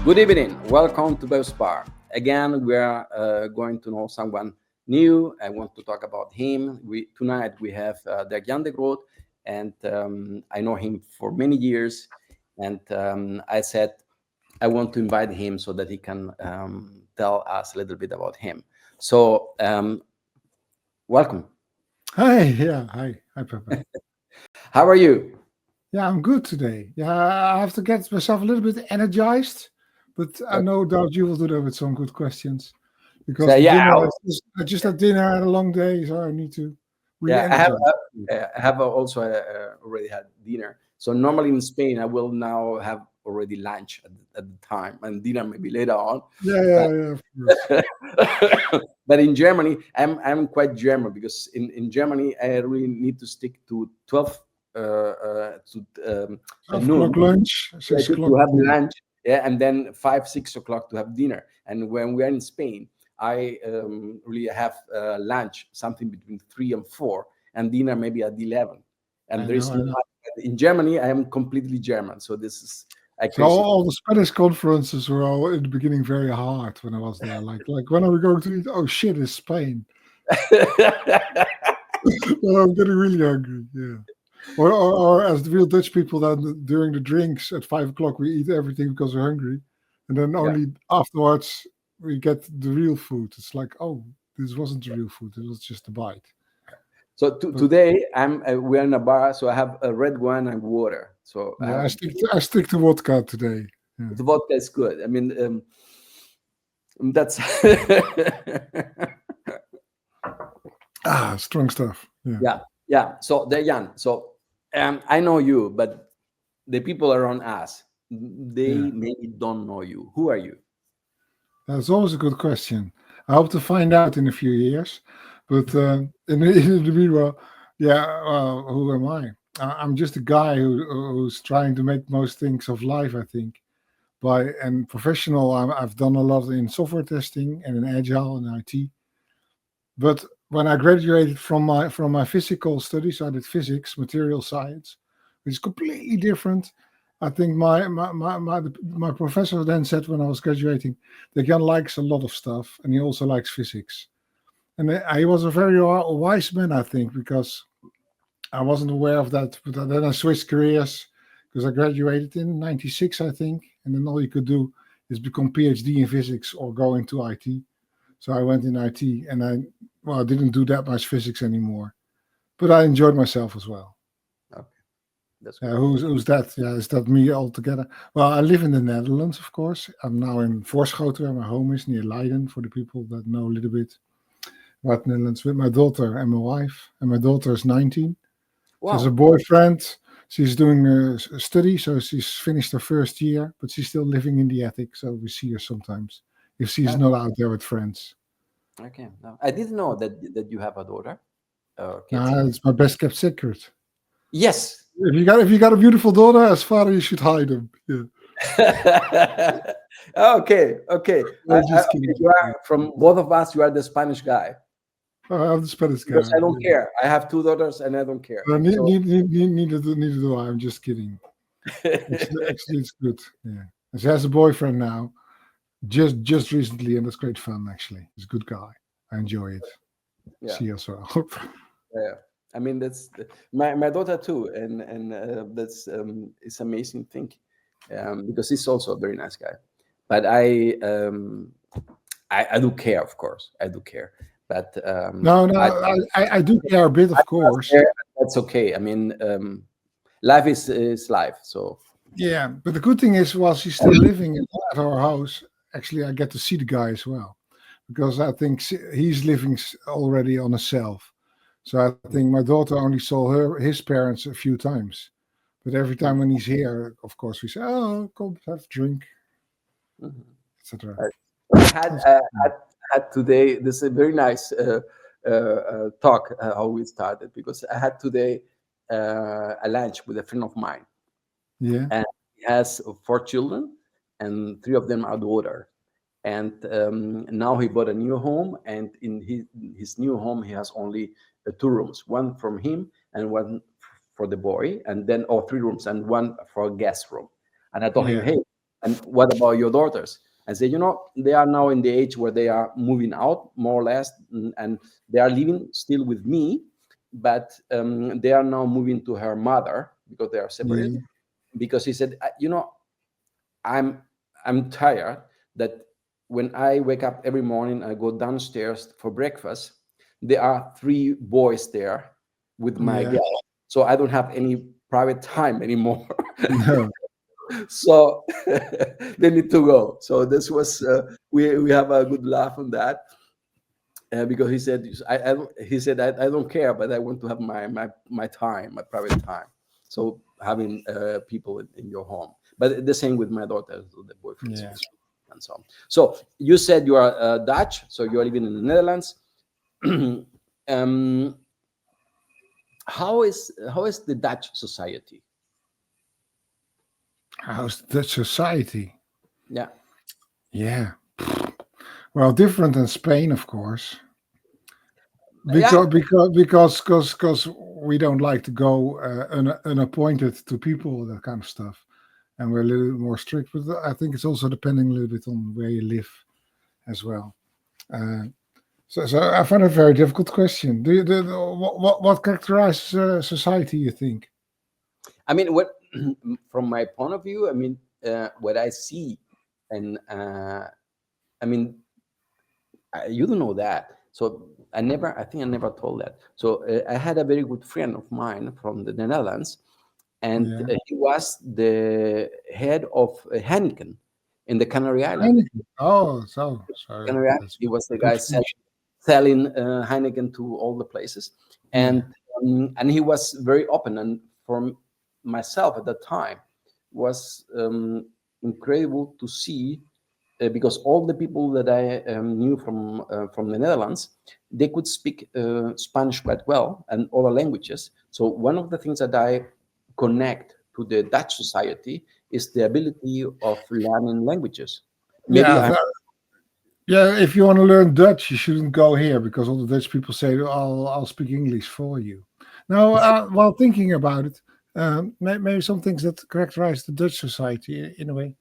Good evening. Welcome to Bellspar. Again, we are going to know someone new. I want to talk about him. Tonight we have Derk-Jan de Grood, and I know him for many years. And I said I want to invite him so that he can tell us a little bit about him. So, welcome. Hi, hi, Pepe. How are you? Yeah, I'm good today. Yeah, I have to get myself a little bit energized, but I no doubt you will do that with some good questions. Because So, the yeah, dinner, I just had dinner, I had a long day, so I need to yeah, I have re-energize. I have also already had dinner. So normally in Spain, I will now have already lunch at the time, and dinner maybe later on. Yeah, of course. But in Germany, I'm quite German because in Germany I really need to stick to 12 to 12 noon o'clock lunch, yeah, 6 to o'clock have dinner. lunch, yeah, and then 5, 6 o'clock to have dinner. And when we are in Spain, I really have lunch something between 3 and 4, and dinner maybe at 11. And I there is know. in Germany, I am completely German, so this is So crazy. all the Spanish conferences were all in the beginning very hard when I was there. Like when are we going to eat? Oh shit, it's Spain. Well, I'm getting really hungry. Yeah. Or as the real Dutch people, then during the drinks at 5 o'clock, we eat everything because we're hungry. And then Yeah. only afterwards we get the real food. It's like, oh, this wasn't the real food. It was just a bite. So But today we're in a bar, so I have a red wine and water. So I yeah, have I stick to vodka today. Yeah. the vodka is good. I mean, that's Strong stuff. Yeah. yeah. So Jan, so I know you, but the people around us, Yeah. they maybe don't know you. Who are you? That's always a good question. I hope to find out in a few years. But in the meanwhile, yeah, who am I? I'm just a guy who's trying to make most things of life, I think. And professional, I've done a lot in software testing and in Agile and IT. But when I graduated from my physical studies, I did physics, material science, which is completely different. I think my professor then said when I was graduating that Jan likes a lot of stuff and he also likes physics. And he was a very wise man, I think, because I wasn't aware of that. But then I switched careers because I graduated in '96, I think, and then all you could do is become PhD in physics or go into IT. So I went in IT, and I didn't do that much physics anymore, but I enjoyed myself as well. Okay, that's good. Who's that? Yeah, is that me altogether? Well, I live in the Netherlands, of course. I'm now in Voorschoten, where my home is, near Leiden, for the people that know a little bit about the Netherlands, with my daughter and my wife. And my daughter is 19. She has a Wow. boyfriend. She's doing a study, so she's finished her first year, but she's still living in the attic, so we see her sometimes if she's Uh, not out there with friends. Okay. No, I didn't know that you have a daughter or kids. Nah, it's my best kept secret. Yes. If you got a beautiful daughter, as father, you should hide them. Yeah, Okay. Okay. just kidding. You are from both of us. You are the Spanish guy I'm the Spanish because guy. I don't care. I have 2 daughters and I don't care. So Neither do I. I'm just kidding. Actually, it's good. Yeah, and she has a boyfriend now, just recently, and that's great fun. Actually, he's a good guy. I enjoy it. yeah. She as well. Yeah. I mean that's my daughter too, and that's it's amazing thing, because he's also a very nice guy. But I do care, of course, I do care. But No, I do care a bit, I of course. care, that's okay. I mean, life is life. So Yeah, but the good thing is, while she's still living at our house, actually, I get to see the guy as well, because I think he's living already on himself. So I think my daughter only saw his parents a few times, but every time when he's here, of course, we say, "Oh, come have a drink," mhm. etc. I had today. This is a very nice talk how we started, because I had today a lunch with a friend of mine, Yeah, and he has 4 children, and 3 of them are daughter. And now he bought a new home, and in his new home he has only 2 rooms, one from him and one for the boy, and then 3 rooms and one for a guest room. And I told him, yeah, hey, And what about your daughters? I said, they are now in the age where they are moving out, more or less, and they are living still with me, but they are now moving to her mother because they are separated. Yeah. Because he said, I'm tired that when I wake up every morning, I go downstairs for breakfast. There are 3 boys there with my Yeah. girl, so I don't have any private time anymore. No. So they need to go. So this was we have a good laugh on that because he said I don't care, but I want to have my time, my private time. So having people in your home, but the same with my daughter, the boyfriends, Yeah. and so on. So you said you are Dutch, so you are living in the Netherlands. um, how is the Dutch society? How's that society? Yeah. Yeah. Well, different than Spain, of course. Yeah. Because we don't like to go unappointed to people, that kind of stuff, and we're a little bit more strict. But I think it's also depending a little bit on where you live as well. So I find it a very difficult question. What characterizes society, you think? I mean, what from my point of view, I mean, what I see, and I mean, you don't know that. So I think I never told that. So I had a very good friend of mine from the Netherlands, and Yeah. he was the head of Heineken in the Canary Islands. Heineken. Oh, so Canary Islands. that's He was the good guy function. selling Heineken to all the places, Yeah. and he was very open. And for myself at that time, was incredible to see because all the people that I knew from the Netherlands, they could speak Spanish quite well and other languages. So one of the things that I connect to the Dutch society is the ability of learning languages. Maybe Yeah. I'm Yeah, if you want to learn Dutch, you shouldn't go here because all the Dutch people say, I'll speak English for you. Now, while thinking about it, maybe some things that characterize the Dutch society in a way.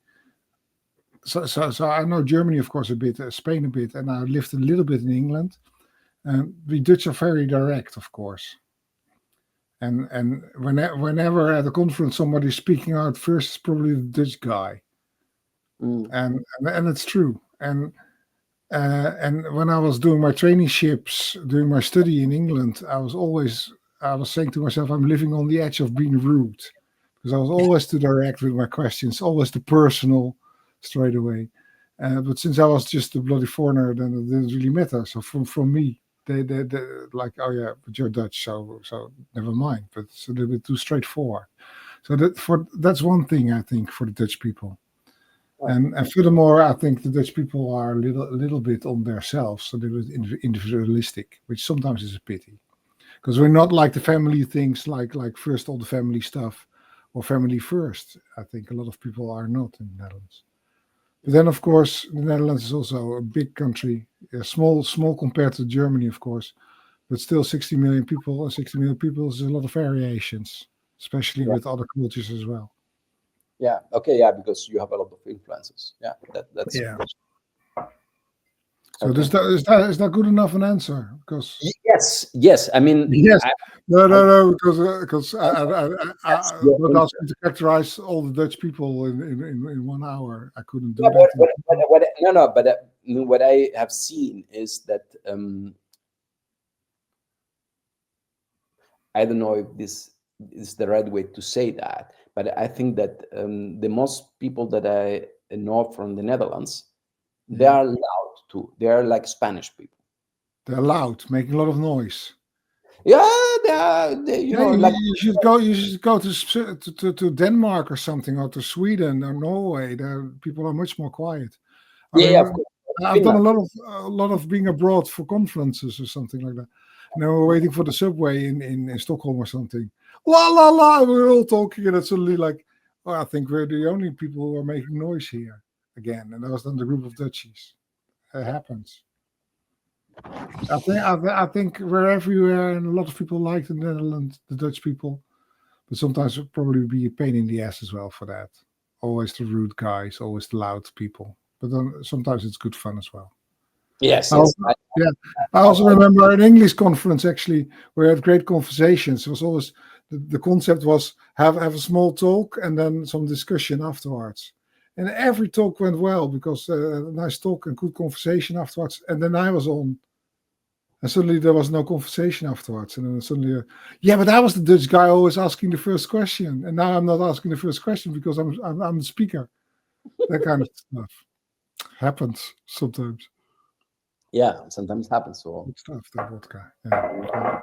So I know Germany, of course, a bit, Spain a bit, and I lived a little bit in England. The Dutch are very direct, of course. And whenever at a conference somebody's speaking out first, it's probably the Dutch guy. mm, And it's true. And when I was doing my traineeships, doing my study in England, I was saying to myself, I'm living on the edge of being rude because I was always too direct with my questions, always too personal straight away. But since I was just a bloody foreigner, then it didn't really matter. So from me, they like, oh yeah, but you're Dutch, so never mind. But it's a little bit too straightforward. So that's one thing I think for the Dutch people. And furthermore, I think the Dutch people are a little bit on themselves, so they're individualistic, which sometimes is a pity, because we're not like the family things, like first all the family stuff, or family first. I think a lot of people are not in the Netherlands. But then, of course, the Netherlands is also a big country, small compared to Germany, of course, but still 60 million people. And 60 million people is a lot of variations, especially yeah, with other cultures as well. yeah, okay, yeah, because you have a lot of influences. Yeah, that's Yeah. So okay. is that good enough an answer? Because Yes. I mean, yes, no, I no, no, because that's your not answer. asking to characterize all the Dutch people in 1 hour. I couldn't Yeah, do that. no, but what I have seen is that I don't know if this is the right way to say that, but I think that the most people that I know from the Netherlands, they Yeah, are loud too. They are like Spanish people. they're loud, making a lot of noise. Yeah, they are. They, Yeah, like you should go. You should go to Denmark or something, or to Sweden or Norway. There, people are much more quiet. I yeah, of mean, course, I've done Finland. a lot of being abroad for conferences or something like that. And then we're waiting for the subway in Stockholm or something. La la la, we're all talking, and it's suddenly like, oh, I think we're the only people who are making noise here again. And that was then the group of Dutchies. It happens. I think we're everywhere, and a lot of people like the Netherlands, the Dutch people, but sometimes it'll probably be a pain in the ass as well for that. always the rude guys, always the loud people. But then sometimes it's good fun as well. Yes, I yes. also, yeah, I also remember an English conference actually where we had great conversations. It was always the concept was have a small talk and then some discussion afterwards. And every talk went well because a nice talk and good conversation afterwards. And then I was on, and suddenly there was no conversation afterwards. And then suddenly, yeah, but I was the Dutch guy always asking the first question, and now I'm not asking the first question because I'm the speaker. That kind of stuff happens sometimes. Yeah, sometimes happens. So, Good stuff, that vodka. Yeah.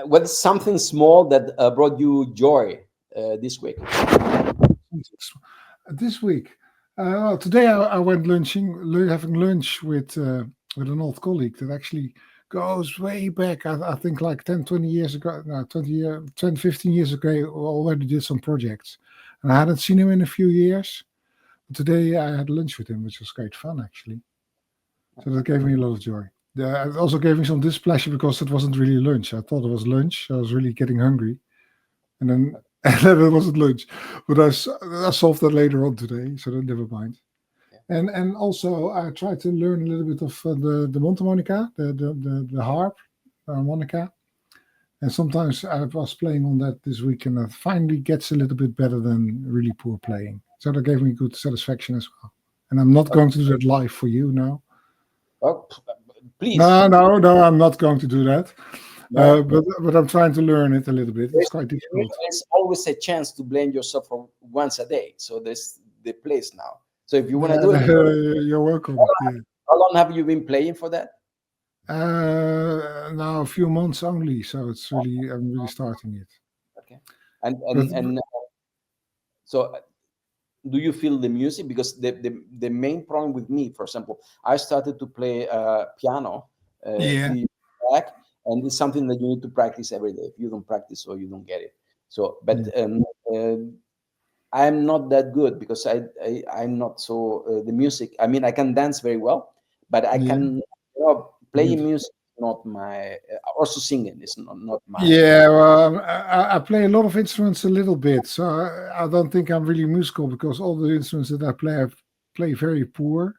what's something small that brought you joy this week? This week, well, today I went having lunch with an old colleague that actually goes way back. I think like 10, 20 years ago, no, 10, 15 years ago, we already did some projects. And I hadn't seen him in a few years. But today I had lunch with him, which was great fun, actually. So that gave me a lot of joy. It also gave me some displeasure because it wasn't really lunch. I thought it was lunch. I was really getting hungry. And then, and then it wasn't lunch. But I solved that later on today, so then never mind. And also I tried to learn a little bit of the mondharmonica, the harp, harmonica. And sometimes I was playing on that this week, and it finally gets a little bit better than really poor playing. So that gave me good satisfaction as well. And I'm not going to do that live for you now. Oh, please. No, I'm not going to do that. No. But I'm trying to learn it a little bit. It's quite difficult. There's always a chance to blame yourself for once a day. So there's the place now. So if you want to do it, You're welcome. Yeah. how long have you been playing for that? Now a few months only, so I'm really starting it. Okay. And so do you feel the music? Because the main problem with me, for example, I started to play piano a few years back, and it's something that you need to practice every day. If you don't practice, so you don't get it. So, but I'm not that good because I'm not so the music. I mean, I can dance very well, but I can playing music is not my. Also singing is not my. Yeah, well, I play a lot of instruments a little bit, so I don't think I'm really musical because all the instruments that I play very poor.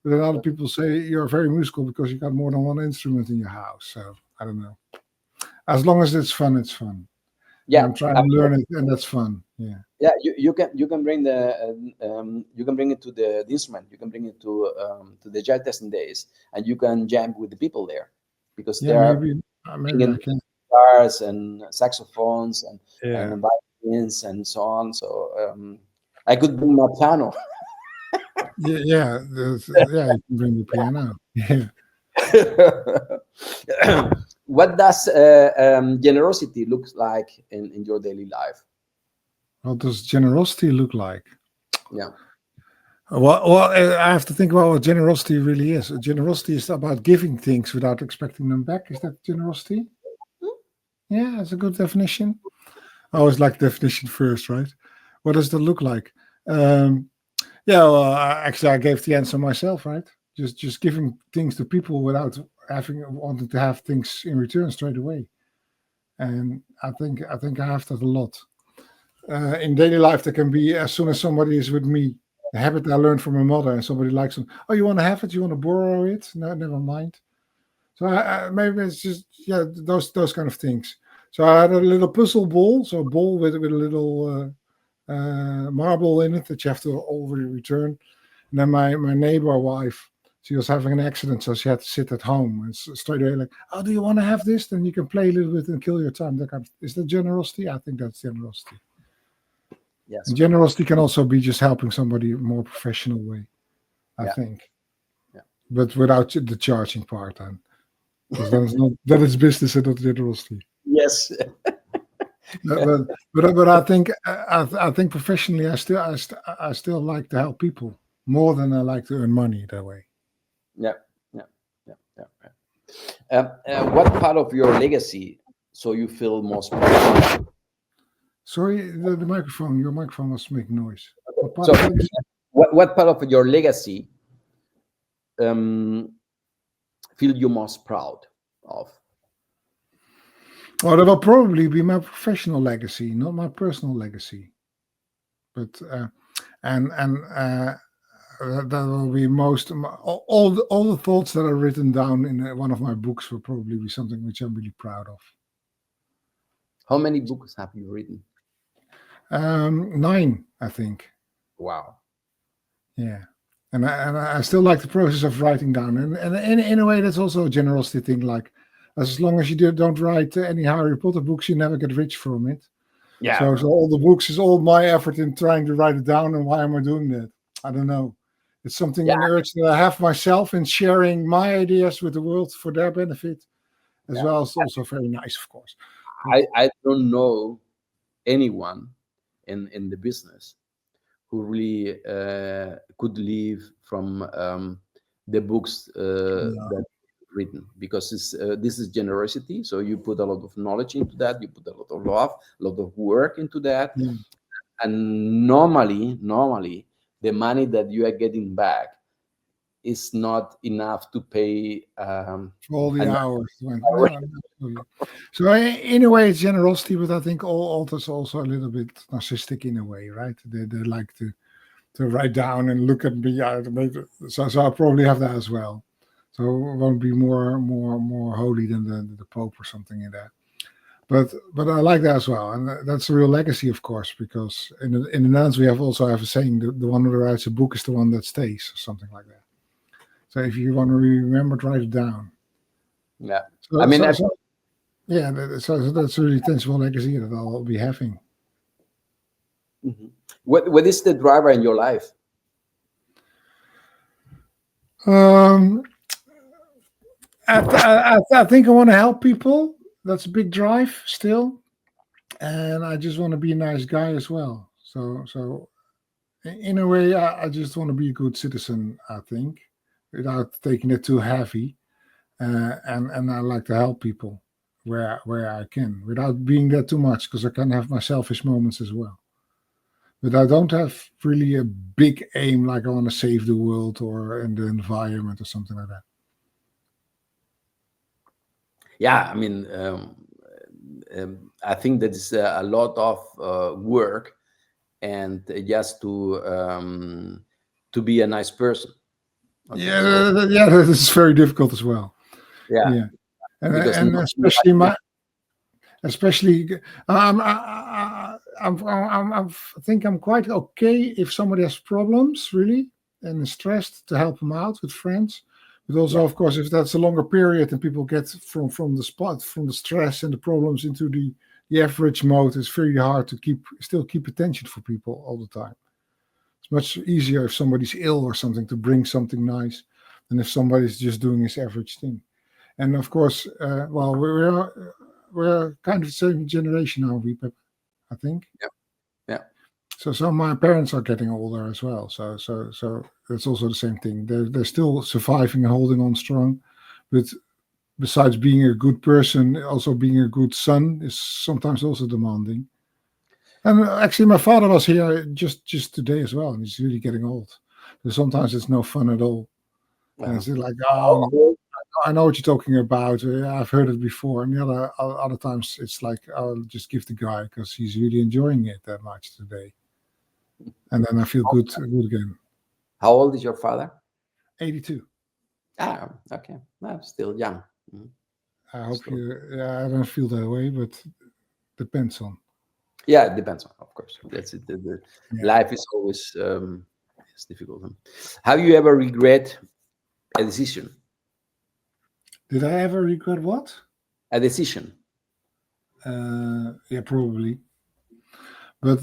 But then other people say you're very musical because you got more than one instrument in your house. So I don't know. As long as it's fun, it's fun. Yeah, and I'm trying to learn it, and that's fun. Yeah. Yeah, you can bring you can bring it to the instrument. You can bring it to the Agile Testing Days, and you can jam with the people there, because there are maybe I can. guitars and saxophones Yeah. and violins and so on. So I could bring my piano. Yeah, you can bring the piano. Yeah. What does generosity look like in your daily life? What does generosity look like? Yeah. Well, I have to think about what generosity really is. Generosity is about giving things without expecting them back. Is that generosity? Yeah, that's a good definition. I always like definition first, right? What does that look like? Yeah, well, actually, I gave the answer myself, right? Just giving things to people without wanting to have things in return straight away. And I think I have that a lot. In daily life, there can be, as soon as somebody is with me, a habit I learned from my mother, and somebody likes them. Oh, you want to have it? You want to borrow it? No, never mind. So maybe it's just those kind of things. So I had a little puzzle ball, so a ball with a little marble in it that you have to already return. And then my neighbor wife, she was having an accident, so she had to sit at home. And straight away, like, oh, do you want to have this? Then you can play a little bit and kill your time. That kind of, is that generosity? I think that's generosity. Yes. And generosity can also be just helping somebody in a more professional way, I think. Yeah. But without the charging part, then. Because that is business and not generosity. Yes. but I think professionally, I still like to help people more than I like to earn money that way. Yeah. What part of your legacy so you feel most proud of? Sorry, the microphone. Your microphone was making noise. What part of your legacy feel you most proud of? Oh, that will probably be my professional legacy, not my personal legacy. But that will be all the thoughts that are written down in one of my books will probably be something which I'm really proud of. How many books have you written? 9, I think. Wow. Yeah. And I still like the process of writing down. And in a way, that's also a generosity thing. Like, as long as you don't write any Harry Potter books, you never get rich from it. Yeah. So all the books is all my effort in trying to write it down. And why am I doing that? I don't know. It's something, an urge that I have myself in sharing my ideas with the world for their benefit, as well as also very nice, of course. I don't know anyone in the business who really could live from the books that written, because this is generosity. So you put a lot of knowledge into that, you put a lot of love, a lot of work into that, and normally the money that you are getting back is not enough to pay for all the hours. So in a way, it's generosity, but I think all authors are also a little bit narcissistic in a way, right? They like to write down and look at me. So I probably have that as well. So it won't be more holy than the Pope or something in that. But I like that as well, and that's a real legacy, of course, because in the Netherlands we also have a saying: the one who writes a book is the one that stays, or something like that. So if you want to remember, write it down. Yeah, so, I mean, so that's a really tangible legacy that I'll be having. Mm-hmm. What is the driver in your life? I think I want to help people. That's a big drive still, and I just want to be a nice guy as well. So in a way, I just want to be a good citizen, I think, without taking it too heavy. And I like to help people where I can, without being there too much, because I can have my selfish moments as well. But I don't have really a big aim, like I want to save the world or in the environment or something like that. Yeah, I mean, I think that is a lot of work, and just to be a nice person. Okay, that is very difficult as well. Yeah, and especially I think I'm quite okay if somebody has problems really and is stressed, to help them out with friends. But also, of course, if that's a longer period and people get from the stress and the problems into the average mode, it's very hard to still keep attention for people all the time. It's much easier if somebody's ill or something to bring something nice than if somebody's just doing his average thing. And of course, well, we're kind of the same generation, aren't we, Pepe? I think. Yeah. So my parents are getting older as well. So it's also the same thing. They're still surviving and holding on strong, but besides being a good person, also being a good son is sometimes also demanding. And actually, my father was here just today as well, and he's really getting old. So sometimes it's no fun at all. And it's like, I know what you're talking about. I've heard it before. And the other times, it's like, I'll just give the guy because he's really enjoying it that much today. And then I feel good again. How old is your father? 82. Ah, okay. Well, still young. Mm-hmm. I hope I don't feel that way, but depends on. Yeah, it depends on, of course. That's it. Life is always it's difficult. Have you ever regret a decision? Did I ever regret what? A decision. Yeah, probably. But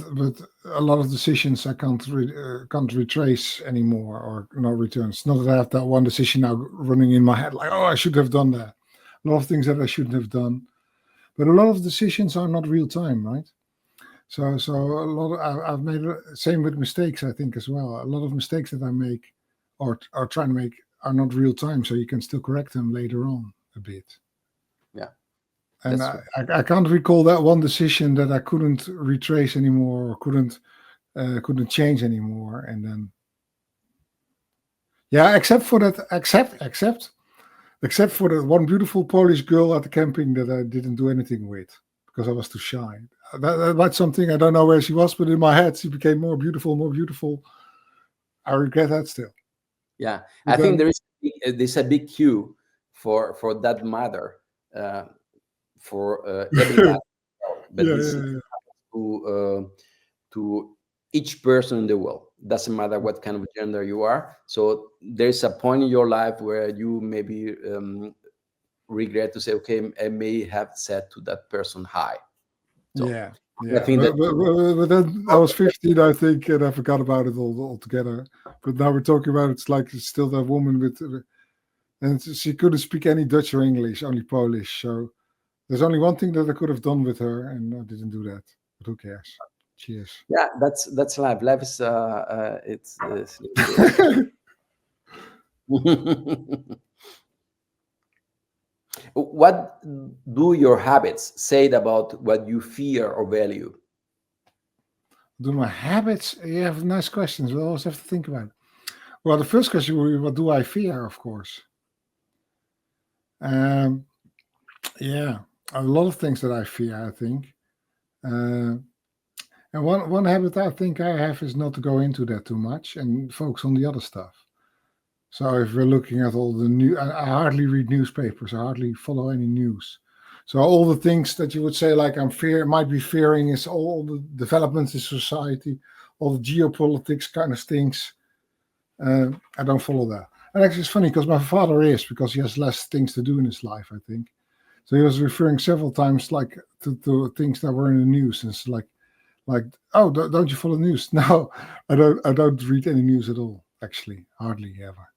a lot of decisions I can't retrace anymore, or no returns. Not that I have that one decision now running in my head, like, oh, I should have done that. A lot of things that I shouldn't have done. But a lot of decisions are not real time, right? So a lot I've made same with mistakes, I think, as well. A lot of mistakes that I make or trying to make are not real time, so you can still correct them later on a bit. Yeah. And I can't recall that one decision that I couldn't retrace anymore or couldn't change anymore. And then, yeah, except for that one beautiful Polish girl at the camping that I didn't do anything with. because I was too shy. That's something I don't know where she was, but in my head she became more beautiful, more beautiful. I regret that still. Yeah, I But think then, there's a big queue for that matter, uh, for everybody, but yeah, this is yeah, to each person in the world. Doesn't matter what kind of gender you are. So there's a point in your life where you maybe regret to say, okay, I may have said to that person hi. So yeah, I yeah. think that But then I was 15, I think, and I forgot about it altogether. But now we're talking about it's like it's still that woman with, and she couldn't speak any Dutch or English, only Polish. So there's only one thing that I could have done with her, and I didn't do that. But who cares? Cheers. yeah, that's life. Life is it's a little bit. What do your habits say about what you fear or value? Do my habits? You have nice questions. We always have to think about it. Well, the first question will be, what do I fear? Of course. Um, yeah, a lot of things that I fear, I think. Uh, and one habit I think I have is not to go into that too much and focus on the other stuff. So if we're looking at all the new, I hardly read newspapers. I hardly follow any news. So all the things that you would say, like might be fearing, is all the developments in society, all the geopolitics kind of things. I don't follow that. And actually, it's funny because my father is, because he has less things to do in his life, I think. So he was referring several times, like to things that were in the news, and it's like, oh, don't you follow news? No, I don't. I don't read any news at all. Actually, hardly ever.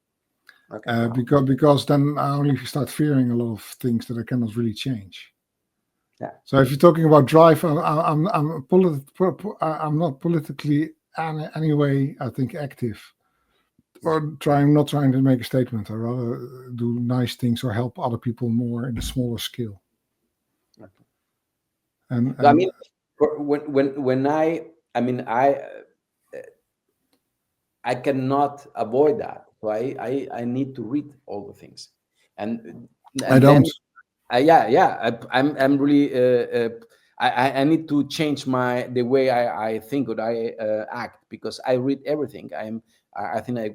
Okay, wow. Because then I only start fearing a lot of things that I cannot really change. Yeah. So if you're talking about drive, I'm not politically any way, I think, active, or not trying to make a statement. I rather do nice things or help other people more in a smaller scale. Okay. And So, I mean, when I mean, I cannot avoid that. So I need to read all the things, and I and then don't. yeah, I'm really I need to change the way I think or I act, because I read everything. I think I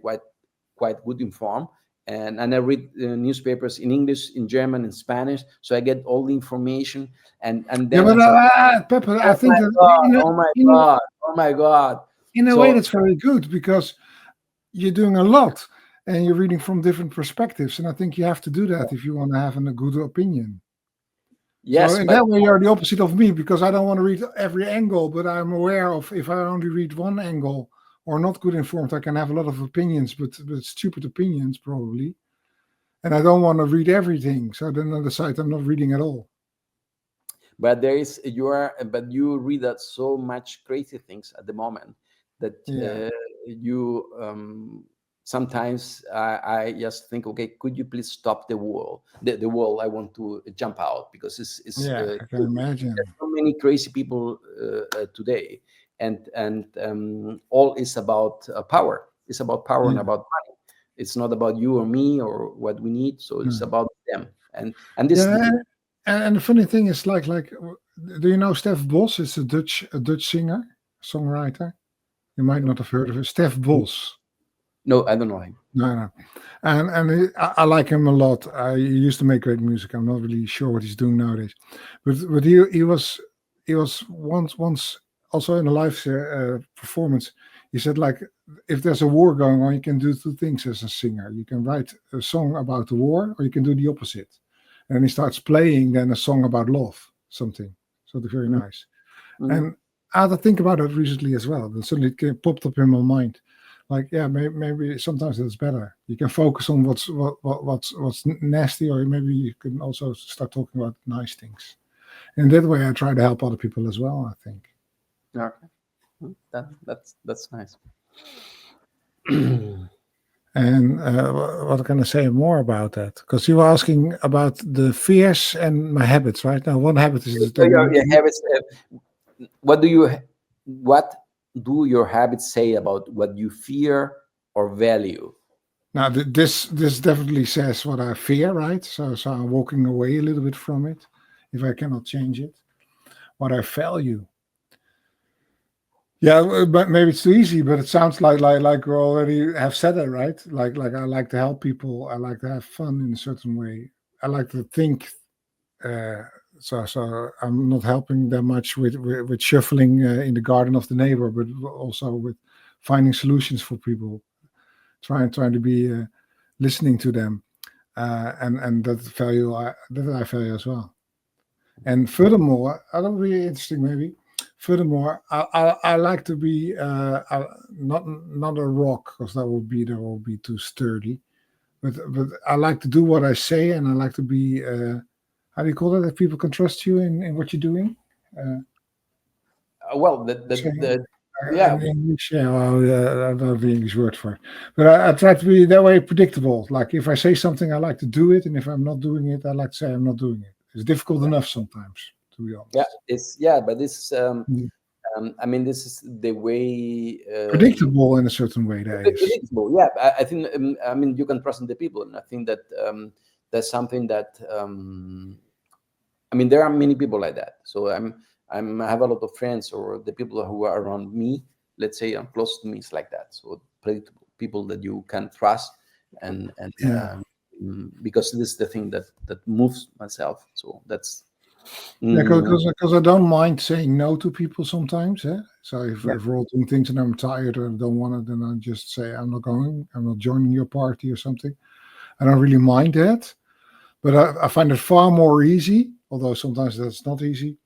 quite good informed, and I read newspapers in English, in German, in Spanish, so I get all the information, and Yeah, then I but say, Pepe, I oh think my that god, oh my god, oh my god. in a way So that's very good because you're doing a lot and you're reading from different perspectives, and I think you have to do that if you want to have a good opinion. So yes, in but that way, you're the opposite of me because I don't want to read every angle, but I'm aware of if I only read one angle or not good informed, I can have a lot of opinions, but stupid opinions probably, and I don't want to read everything. So then I decide I'm not reading at all. there is but you read that so much crazy things at the moment that Yeah. you sometimes I just think, okay, could you please stop the wall, the wall I want to jump out, because it's Yeah, I can there's imagine. so many crazy people today, and all is about power. It's about power and Yeah. about money. It's not about you or me or what we need, so it's Hmm. about them. And this Yeah, and the funny thing is, do you know Stef Bos? It's a Dutch singer, songwriter. You might not have heard of it. Stef Bos. no, I don't know him. No, no. I like him a lot. He used to make great music. I'm not really sure what he's doing nowadays, but he was once also in a live performance. He said, like, if there's a war going on, you can do two things as a singer. You can write a song about the war, or you can do the opposite. And he starts playing then a song about love, something. Something very Mhm, nice. mhm. And I had to think about it recently as well. And suddenly it popped up in my mind. Like, yeah, maybe sometimes it's better. You can focus on what's nasty, or maybe you can also start talking about nice things. And that way, I try to help other people as well, I think. Okay. That's nice. And what can I say more about that? Because you were asking about the fears and my habits, right? Now, one habit is So that your habits. What do you what do your habits say about what you fear or value? now this definitely says what I fear, right? So I'm walking away a little bit from it if I cannot change it. what I value. Yeah, but maybe it's too easy. But it sounds like we already have said it, right? Like I like to help people. I like to have fun in a certain way. I like to think. Uh, so I'm not helping them much with shuffling in the garden of the neighbor, but also with finding solutions for people. Trying to be listening to them, and that I value as well. And furthermore, that'll be interesting maybe. Furthermore, I like to be not a rock, because that will be too sturdy. But I like to do what I say, and I like to be how do you call it? That people can trust you in what you're doing. Uh, Well, so, yeah, in English, yeah, well, I don't have the English word for it. But I try to be that way predictable. Like if I say something, I like to do it, and if I'm not doing it, I like to say I'm not doing it. It's difficult enough sometimes, to be yeah, honest. but this Mm. I mean, this is the way. Predictable in a certain way, that is. Predictable. Yeah, I think. I mean, you can trust in the people, and I think that that's something that. I mean, there are many people like that. So I have a lot of friends, or the people who are around me. Let's say, close to me, is like that. So predictable people that you can trust, and Yeah. because this is the thing that moves myself. So that's. Yeah, Mm, because I don't mind saying no to people sometimes. Eh? So yeah, if we're all doing things and I'm tired or I don't want it, then I just say I'm not going. I'm not joining your party or something. I don't really mind that, but I find it far more easy. Although sometimes that's not easy.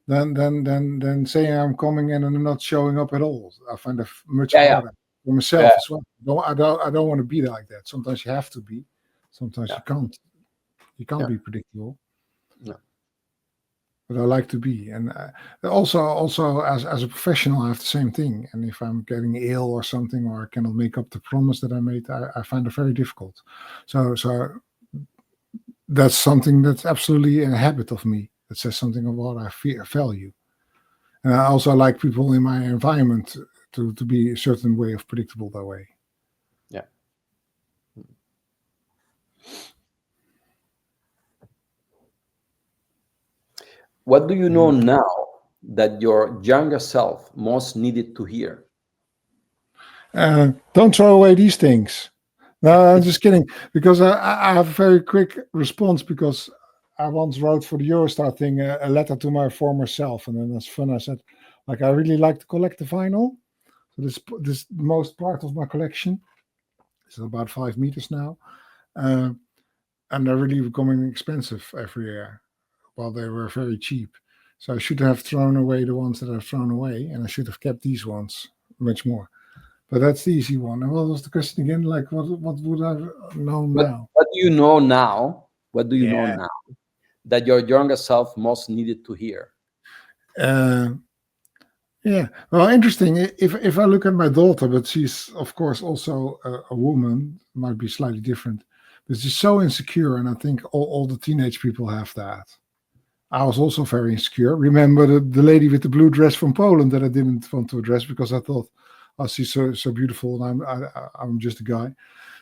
Than saying I'm coming in and I'm not showing up at all. I find that much yeah, yeah, harder for myself yeah, as well. I don't want to be like that. Sometimes you have to be. Sometimes yeah, you can't. You can't yeah, be predictable. yeah. But I like to be. And also as a professional, I have the same thing. And if I'm getting ill or something, or I cannot make up the promise that I made, I find it very difficult. So that's something that's absolutely a habit of me. That says something about what I value. And I also like people in my environment to be a certain way of predictable that way. Yeah. What do you know now that your younger self most needed to hear? Don't throw away these things. No, I'm just kidding. Because I have a very quick response, because I once wrote for the Eurostar thing a letter to my former self, and then that's fun. I said, like, I really like to collect the vinyl. So this most part of my collection. It's about 5 meters now, uh, and they're really becoming expensive every year, while they were very cheap. So I should have thrown away the ones that I've thrown away, and I should have kept these ones much more. But that's the easy one. And what was the question again? Like, what would I know now? What do you know now? What do you know Yeah. now that your younger self most needed to hear? Uh, yeah. Well, interesting. If I look at my daughter, but she's of course also a woman, might be slightly different, but she's so insecure, and I think all the teenage people have that. I was also very insecure. Remember the lady with the blue dress from Poland that I didn't want to address because I thought, oh, she's so beautiful, and I'm just a guy.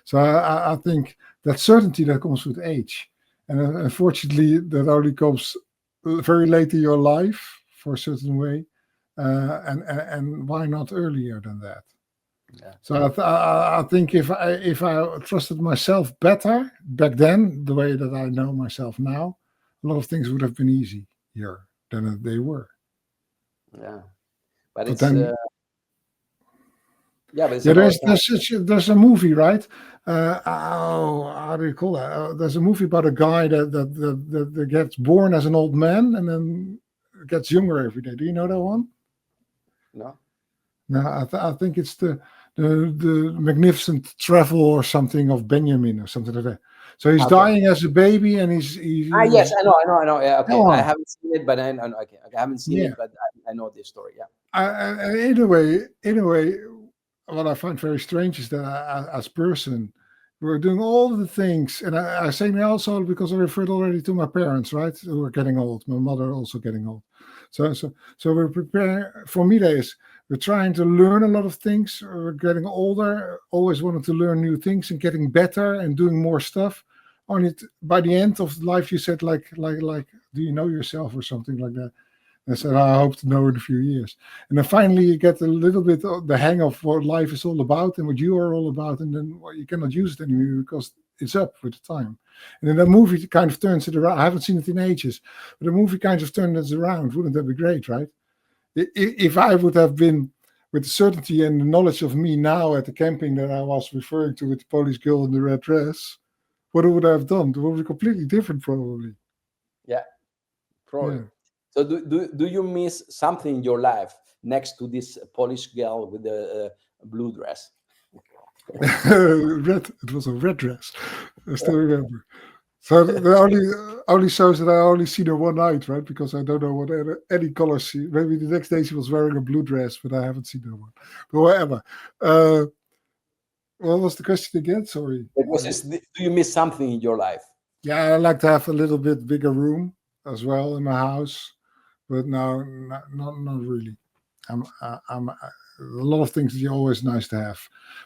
So I think that certainty that comes with age, and unfortunately, that only comes very late in your life for a certain way, and why not earlier than that? Yeah, So I think if I trusted myself better back then, the way that I know myself now, a lot of things would have been easier than they were. yeah, but But it's then, yeah, but it's yeah, another time. there's a movie, right? Oh, how do you call that? There's a movie about a guy that gets born as an old man and then gets younger every day. Do you know that one? No, No, I think it's the Magnificent Travel or something of Benjamin or something like that. So he's okay. dying as a baby, and Yes, he's I know. Yeah, that okay. I one. haven't seen it, but I know. Okay, I haven't seen Yeah. it, but I know this story. Yeah, In a way, what I find very strange is that as person, we're doing all the things, and I say now also because I referred already to my parents, right, who are getting old. My mother also getting old. So we're preparing. For me, that is, we're trying to learn a lot of things. We're getting older, always wanting to learn new things and getting better and doing more stuff. Only by the end of life, you said like, do you know yourself or something like that? I said, I hope to know in a few years. And then finally you get a little bit of the hang of what life is all about and what you are all about. And then you cannot use it anymore because it's up with the time. And then the movie kind of turns it around. I haven't seen it in ages, but the movie kind of turns it around. Wouldn't that be great, right? If I would have been with the certainty and the knowledge of me now at the camping that I was referring to with the Polish girl in the red dress, what would I have done? It would be completely different, probably. Yeah, probably. Yeah. So do you miss something in your life next to this Polish girl with the blue dress? Red. It was a red dress. I still remember. So the only shows that I only seen her one night, right? Because I don't know what any color she. Maybe the next day she was wearing a blue dress, but I haven't seen her one. But whatever. What was the question again? Sorry. It was just, do you miss something in your life? Yeah, I like to have a little bit bigger room as well in my house, but no, not really. I'm a lot of things are always nice to have,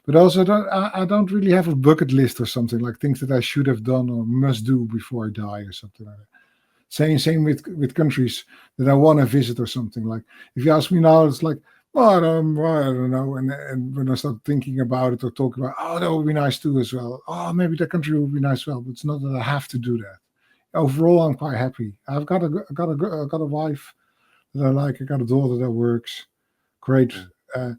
but also I don't really have a bucket list or something like things that I should have done or must do before I die or something like that. Same with countries that I want to visit or something. Like if you ask me now, it's like, well, I don't know. And when I start thinking about it or talking about, oh, that would be nice too as well. Oh, maybe that country would be nice as well. But it's not that I have to do that. Overall, I'm quite happy. I got a wife that I like. I got a daughter that works great. I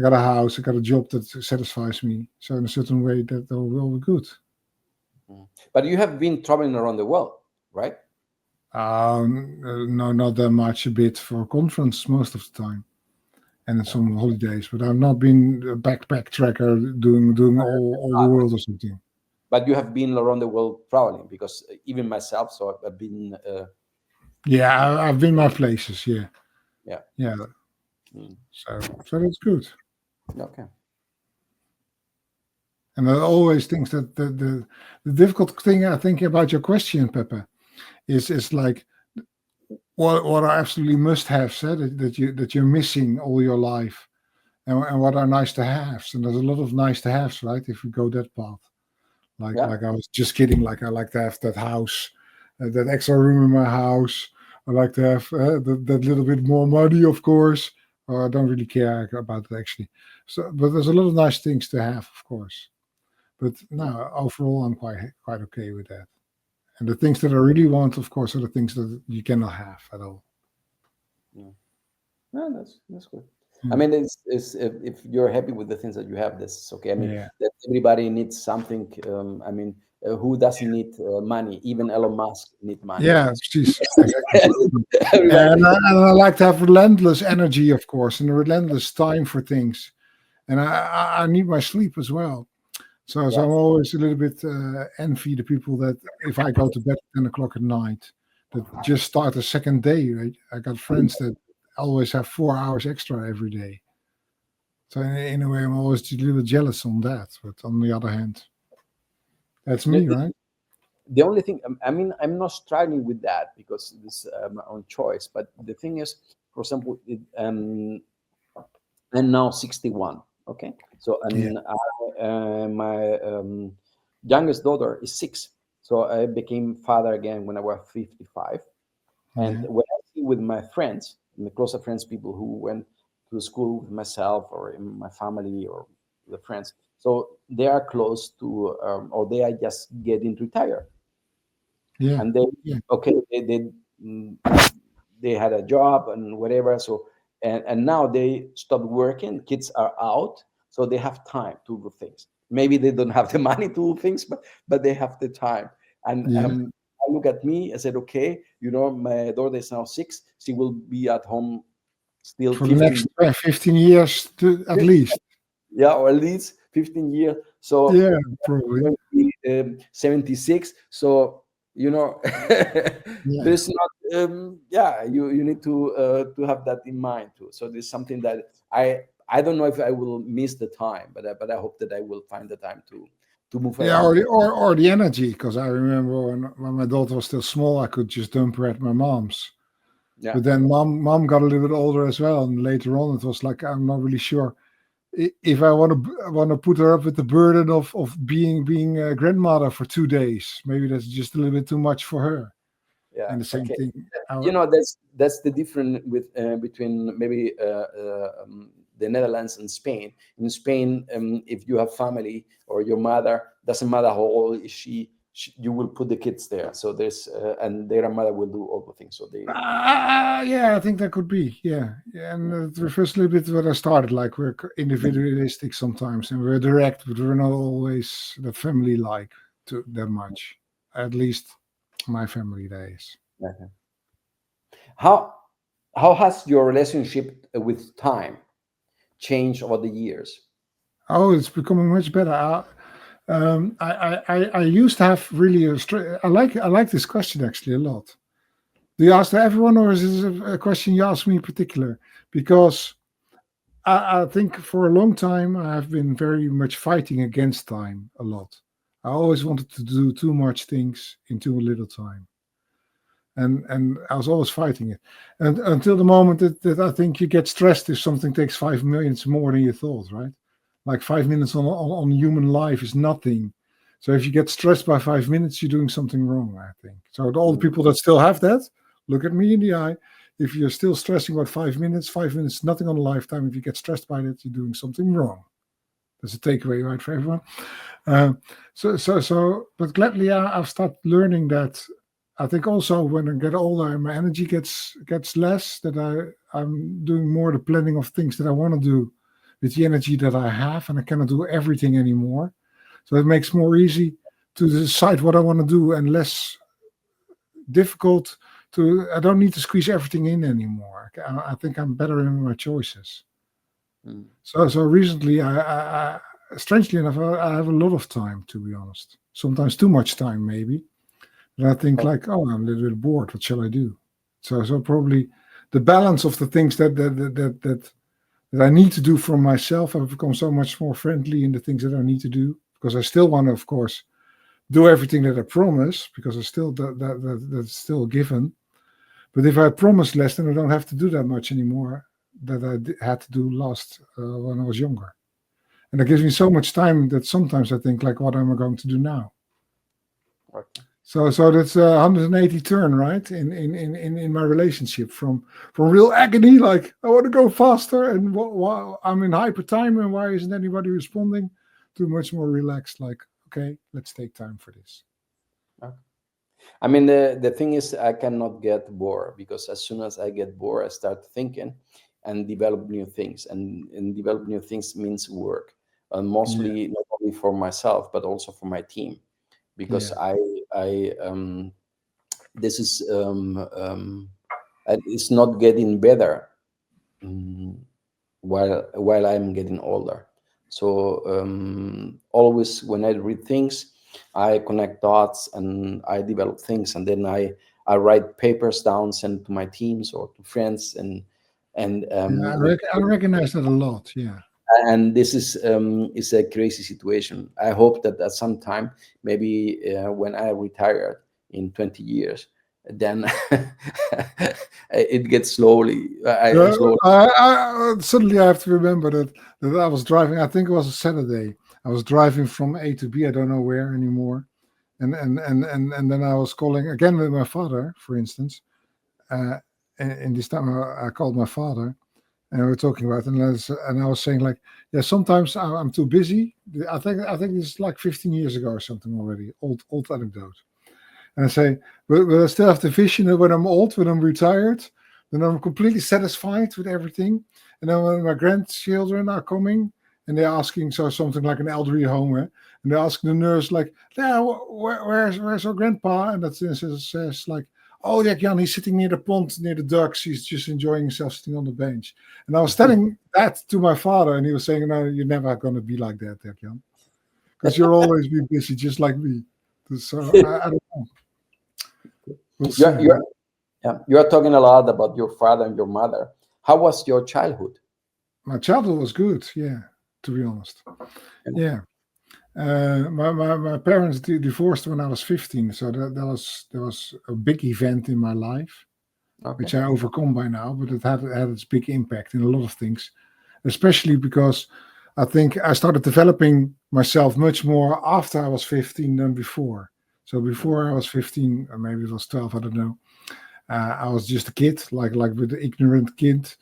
got a house. I got a job that satisfies me. So in a certain way, that will be good. But you have been traveling around the world, right? No, not that much. A bit for a conference most of the time, and some holidays. But I've not been a backpack tracker doing all the world or something. But you have been around the world traveling, because even myself, so I've been. Yeah, I've been my places. Yeah. Yeah. So that's good. Okay. And I always think that the difficult thing I think about your question, Pepe, is like what are absolutely must have said that you're missing all your life, and what are nice to haves. And there's a lot of nice to haves, right? If we go that path, like I was just kidding. Like I like to have that house, that extra room in my house. I like to have that little bit more money, of course. Or I don't really care about it actually. So, but there's a lot of nice things to have, of course. But no, overall, I'm quite okay with that. And the things that I really want, of course, are the things that you cannot have at all. Yeah, that's good. I mean, it's if you're happy with the things that you have, that's okay. I mean, that everybody needs something. I mean, who doesn't need money? Even Elon Musk need money. Yeah, precies. Exactly. And I like to have relentless energy, of course, and a relentless time for things. And I need my sleep as well. So I'm always a little bit envy the people that if I go to bed at 10 o'clock at night, that just start a second day. Right? I got friends that always have 4 hours extra every day. So in a way, I'm always a little bit jealous on that. But on the other hand, that's me, right? The only thing, I mean, I'm not struggling with that because this is my own choice. But the thing is, for example, I'm now 61. Okay, so my youngest daughter is 6. So I became father again when I was 55. And when I see with my friends, my closer friends, people who went to school with myself or in my family or the friends, so they are close to, or they are just getting retired. Yeah. And they had a job and whatever. So and now they stopped working. Kids are out, so they have time to do things. Maybe they don't have the money to do things, but they have the time. And I look at me. I said, okay, my daughter is now 6. She will be at home still for the next 15 years at least. Yeah, or at least 15 years. So yeah, probably 76. So there's not. You need to have that in mind too. So there's something that I don't know if I will miss the time, but I hope that I will find the time to move around. Yeah, or the energy, because I remember when my daughter was still small, I could just dump her at my mom's. Yeah. But then mom got a little bit older as well, and later on it was like I'm not really sure if I want to put her up with the burden of being a grandmother for 2 days. Maybe that's just a little bit too much for her. Yeah. And the same Okay. thing. That's the difference with between maybe the Netherlands and Spain. In Spain, if you have family or your mother, doesn't matter how old is she, you will put the kids there. So there's and their mother will do all the things. So they. Yeah, I think that could be. Yeah, and it refers a little bit to what I started. Like we're individualistic sometimes, and we're direct, but we're not always the family-like to that much. At least my family days. Okay. How how has your relationship with time changed over the years? Oh, it's becoming much better. I used to have really I like this question actually a lot. Do you ask to everyone, or is this a question you ask me in particular? Because I think for a long time I have been very much fighting against time a lot. I always wanted to do too much things in too little time, and I was always fighting it. And until the moment that I think you get stressed if something takes 5 minutes more than you thought, right? Like 5 minutes on human life is nothing. So if you get stressed by 5 minutes, you're doing something wrong, I think. So all the Mm. people that still have that, look at me in the eye. If you're still stressing about 5 minutes, 5 minutes, nothing on a lifetime. If you get stressed by that, you're doing something wrong. That's a takeaway, right, for everyone. Uh, but gladly, I've started learning that. I think also when I get older, my energy gets less. That I'm doing more the planning of things that I want to do with the energy that I have, and I cannot do everything anymore. So it makes more easy to decide what I want to do and less difficult to. I don't need to squeeze everything in anymore. I think I'm better in my choices. Mm. So recently, strangely enough, I have a lot of time, to be honest. Sometimes too much time, maybe. And I think Oh, like, oh, I'm a little bit bored. What shall I do? So probably the balance of the things that I need to do for myself, I've become so much more friendly in the things that I need to do, because I still want to, of course, do everything that I promise, because I still that's still a given. But if I promise less, then I don't have to do that much anymore that I had to do last when I was younger. And it gives me so much time that sometimes I think like, what am I going to do now? okay. So that's a 180 turn, right? In my relationship from real agony, like I want to go faster, and I'm in hyper time, and why isn't anybody responding? To much more relaxed, like okay, let's take time for this. Okay. I mean, the thing is, I cannot get bored because as soon as I get bored, I start thinking and develop new things. And develop new things means work, Yeah, mostly not only for myself but also for my team, because yeah, I this is it's not getting better mm, while I'm getting older. So always when I read things, I connect dots and I develop things, and then I write papers down, send to my teams or to friends, and yeah. with I recognize that a lot. Yeah, and this is a crazy situation. I hope that at some time, maybe when I retire in 20 years, then it gets slowly. I yeah. slowly. Suddenly I have to remember that I was driving. I think it was a Saturday. I was driving from A to B. I don't know where anymore. And then I was calling again with my father, for instance. And this time I called my father, and we were talking about it, and I was saying like, yeah, sometimes I'm too busy. I think it's like 15 years ago or something already. Old anecdote. And I say, but I still have the vision that when I'm old, when I'm retired, then I'm completely satisfied with everything. And then when my grandchildren are coming and they're asking, so something like an elderly home, and they're asking the nurse, like, yeah, where's our grandpa? And that says like, oh, yeah, Jan, he's sitting near the pond, near the ducks. He's just enjoying himself sitting on the bench. And I was telling that to my father, and he was saying, no, you're never going to be like that, Jan, because you'll always be busy, just like me. So I don't know. We'll You're, see. you're, yeah, you're talking a lot about your father and your mother. How was your childhood? My childhood was good, yeah, to be honest. Yeah. Yeah. My parents divorced when I was 15, so that was a big event in my life, Okay. which I overcome by now, but it had its big impact in a lot of things, especially because I think I started developing myself much more after I was 15 than before. So before I was 15, or maybe it was 12, I don't know. I was just a kid, like with the ignorant kid.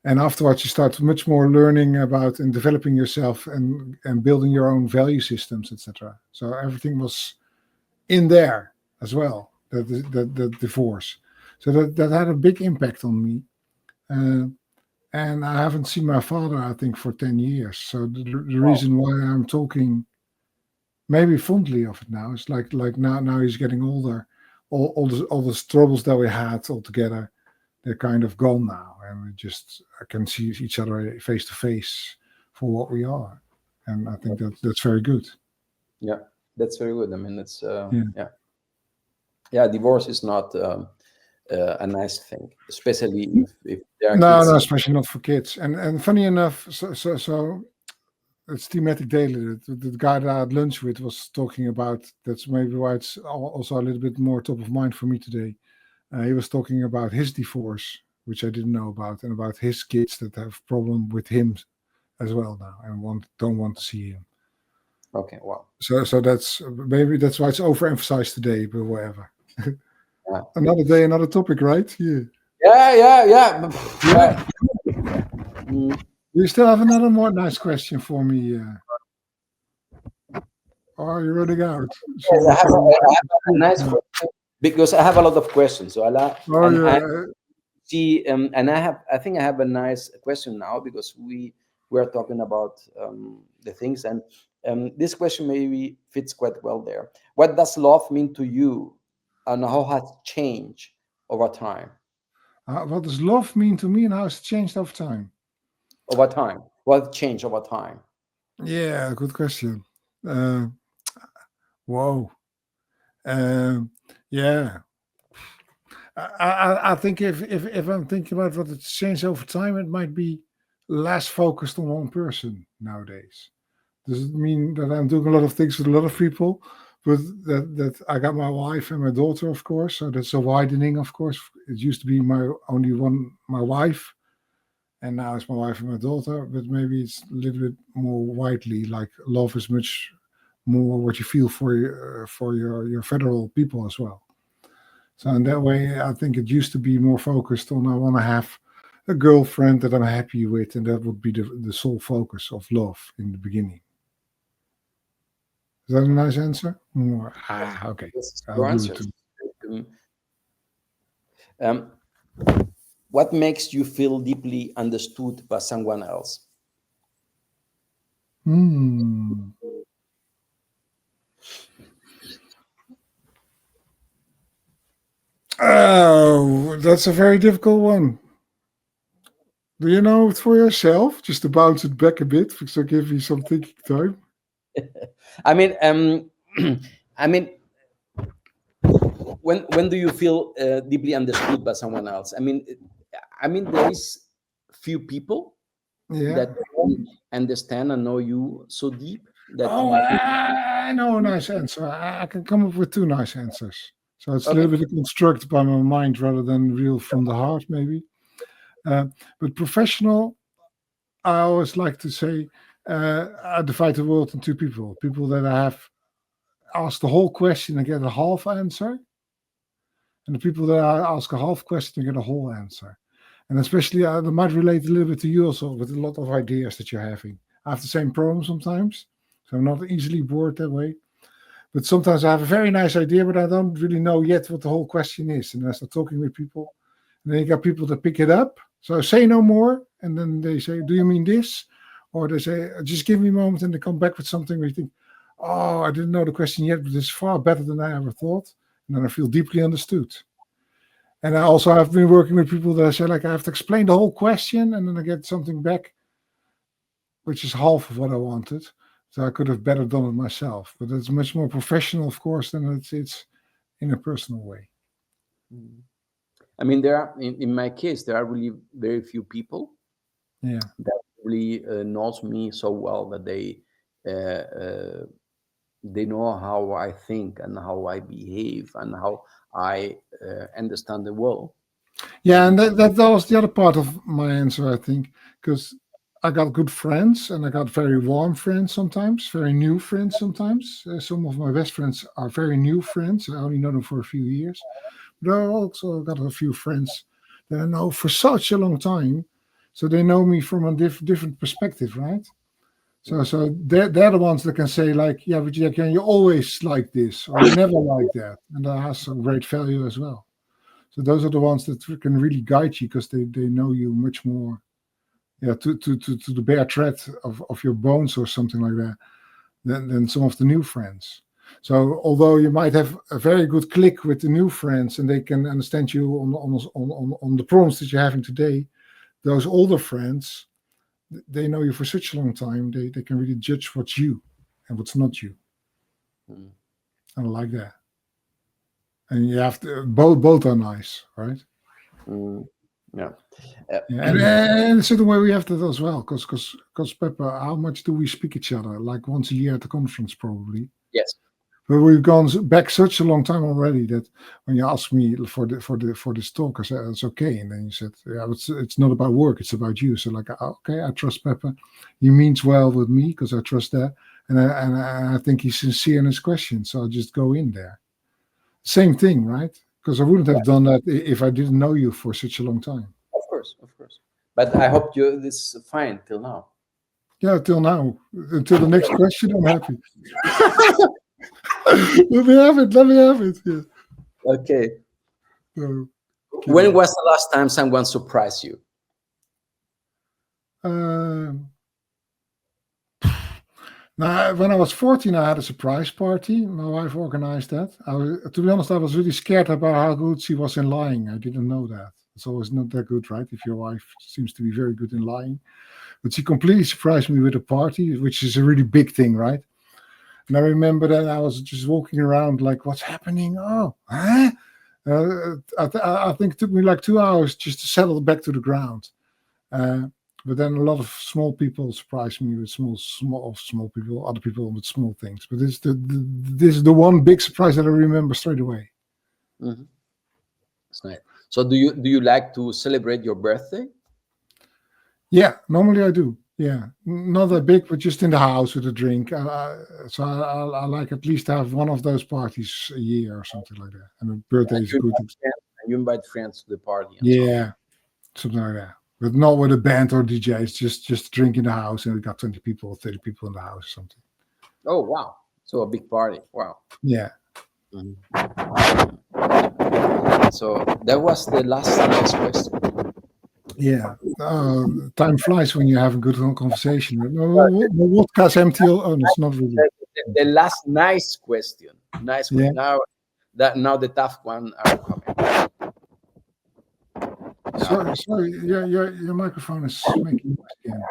And afterwards, you start much more learning about and developing yourself and building your own value systems, etc. So everything was in there as well. That divorce. So that had a big impact on me. Uh, and I haven't seen my father, I think, for 10 years. So the Wow. reason why I'm talking maybe fondly of it now is like now he's getting older. All the troubles that we had all together, they're kind of gone now, and we just can see each other face to face for what we are, and I think that's very good. Yeah, that's very good. I mean, it's Yeah. yeah, yeah. Divorce is not a nice thing, especially if there are No, kids. no, especially not for kids. And funny enough, so it's thematic daily. The guy that I had lunch with was talking about. That's maybe why it's also a little bit more top of mind for me today. He was talking about his divorce, which I didn't know about, and about his kids that have problem with him as well now and don't want to see him. Okay, wow. So that's maybe that's why it's overemphasized today, but whatever. Yeah, Another day, another topic, right? Yeah. yeah, yeah, yeah. Yeah. Yeah. Mm, Do you still have another more nice question for me? Or are you running out? yes, Shall, shall we? I have a nice question because I have a lot of questions. So Oh and I yeah. see, and I think I have a nice question now because we are talking about the things, and this question maybe fits quite well there. What does love mean to you, and how has it changed over time? What does love mean to me, and how it's changed over time? Over time, what changed over time? Yeah, good question. Uh, whoa. Um, yeah. I think if I'm thinking about what it's changed over time, it might be less focused on one person nowadays. Does it mean that I'm doing a lot of things with a lot of people? But that I got my wife and my daughter, of course. So that's a widening, of course. It used to be my only one, my wife, and now it's my wife and my daughter. But maybe it's a little bit more widely. Like love is much more what you feel for your federal people as well. So in that way, I think it used to be more focused on I want to have a girlfriend that I'm happy with, and that would be the sole focus of love in the beginning. Is that a nice answer? Okay. This is I'll your do it answer. too. Um, um, what makes you feel deeply understood by someone else? Hmm. Oh, that's a very difficult one. Do you know it for yourself? Just to bounce it back a bit, so give me some thinking time. I mean, I mean, when do you feel deeply understood by someone else? I mean, there is few people Yeah. that can understand and know you so deep that Oh, you feel I know a nice answer. I can come up with two nice answers. So it's a okay. little bit constructed by my mind rather than real from the heart, maybe. Uh, but professional, I always like to say, I divide the world in two people. People that I have asked the whole question and get a half answer, and the people that I ask a half question and get a whole answer. And especially, that might relate a little bit to you also with a lot of ideas that you're having. I have the same problem sometimes, so I'm not easily bored that way. But sometimes I have a very nice idea, but I don't really know yet what the whole question is. And I start talking with people, and then you got people that pick it up. So I say no more, and then they say, "Do you mean this?" Or they say, "Just give me a moment," and they come back with something where you think, "Oh, I didn't know the question yet, but it's far better than I ever thought." And then I feel deeply understood. And I also have been working with people that I say, like, I have to explain the whole question, and then I get something back which is half of what I wanted. So I could have better done it myself. But it's much more professional, of course, than it's in a personal way. Mm. I mean, there are in my case there are really very few people Yeah. that really knows me so well that they know how I think and how I behave and how I understand the world. Yeah, And and that was the other part of my answer, I think, because I got good friends, and I got very warm friends sometimes, very new friends sometimes. Some of my best friends are very new friends. I only know them for a few years. But I also got a few friends that I know for such a long time. So they know me from a different perspective, right? So they're the ones that can say like, yeah, but Jack, you always like this, or you never like that, and that has some great value as well. So those are the ones that can really guide you because they know you much more, yeah, to the bare thread of your bones or something like that than some of the new friends. So although you might have a very good click with the new friends and they can understand you on the problems that you're having today, those older friends, they know you for such a long time, they can really judge what's you and what's not you. Mm. I like that. And you have to both are nice, right? Mm. Yeah. Yeah, and in a certain way we have that as well, because Pepe, how much do we speak each other? Like once a year at the conference, probably. Yes. But we've gone back such a long time already that when you asked me for this talk, I said it's okay, and then you said, yeah, it's not about work, it's about you. So like, okay, I trust Pepe. He means well with me because I trust that, and I think he's sincere in his questions. So I'll just go in there. Same thing, right? Because I wouldn't have done that if I didn't know you for such a long time. Of course, of course. But I hope you this is fine till now. Yeah, till now, until the next question, I'm happy. Let me have it. Let me have it. Yeah. Okay. So, When was the last time someone surprised you? Now, when I was 14, I had a surprise party. My wife organized that. To be honest, I was really scared about how good she was in lying. I didn't know that. It's always not that good, right? If your wife seems to be very good in lying. But she completely surprised me with a party, which is a really big thing, right? And I remember that I was just walking around like, what's happening? Oh, huh? I think it took me like 2 hours just to settle back to the ground. But then a lot of small people surprised me with small people, other people with small things. But this is the one big surprise that I remember straight away. Mm-hmm. That's nice. So do you like to celebrate your birthday? Yeah, normally I do. Yeah, not that big, but just in the house with a drink. So I like at least to have one of those parties a year or something like that. And a birthday is good. You invite friends to the party and so on. Yeah, something like that. But not with a band or DJ. It's just drink in the house, and we got 20 people, 30 people in the house, or something. Oh wow! So a big party. Wow. Yeah. Mhm. So that was the last nice question. Yeah. Time flies when you have a good conversation. The vodka's empty. Oh, it's not really. The last nice question. Nice Yeah. question. Now the tough one are coming. Sorry. Your microphone is making noise again.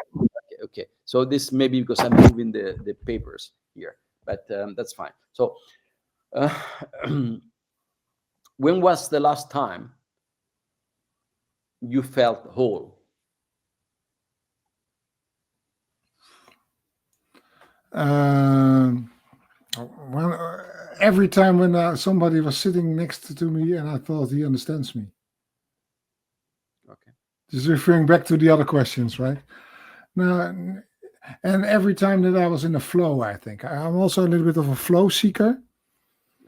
Okay. So this may be because I'm moving the papers here, but that's fine. So uh, when was the last time you felt whole? Well, every time when somebody was sitting next to me and I thought he understands me. Okay. Just referring back to the other questions, right? Now, and every time that I was in a flow, I think I'm also a little bit of a flow seeker.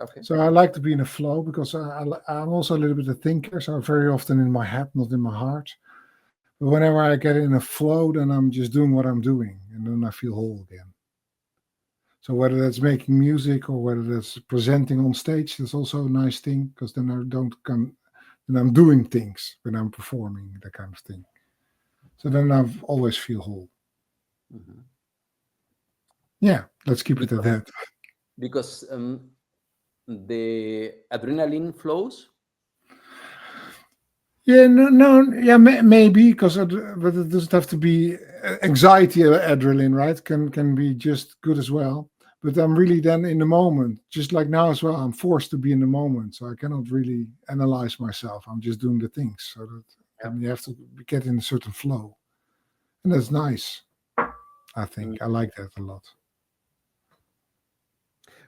Okay. So I like to be in a flow because I'm also a little bit of a thinker. So I'm very often in my head, not in my heart. But whenever I get in a flow, then I'm just doing what I'm doing, and then I feel whole again. So whether that's making music or whether that's presenting on stage, that's also a nice thing because then I don't come, then I'm doing things when I'm performing, that kind of thing. So then I always feel whole. Mm-hmm. Yeah, let's keep it at that. Because the adrenaline flows. Yeah, yeah, maybe because, but it doesn't have to be anxiety adrenaline, right? Can be just good as well. But I'm really then in the moment, just like now as well. I'm forced to be in the moment, so I cannot really analyze myself. I'm just doing the things, so that and you have to get in a certain flow, and that's nice. I think I like that a lot.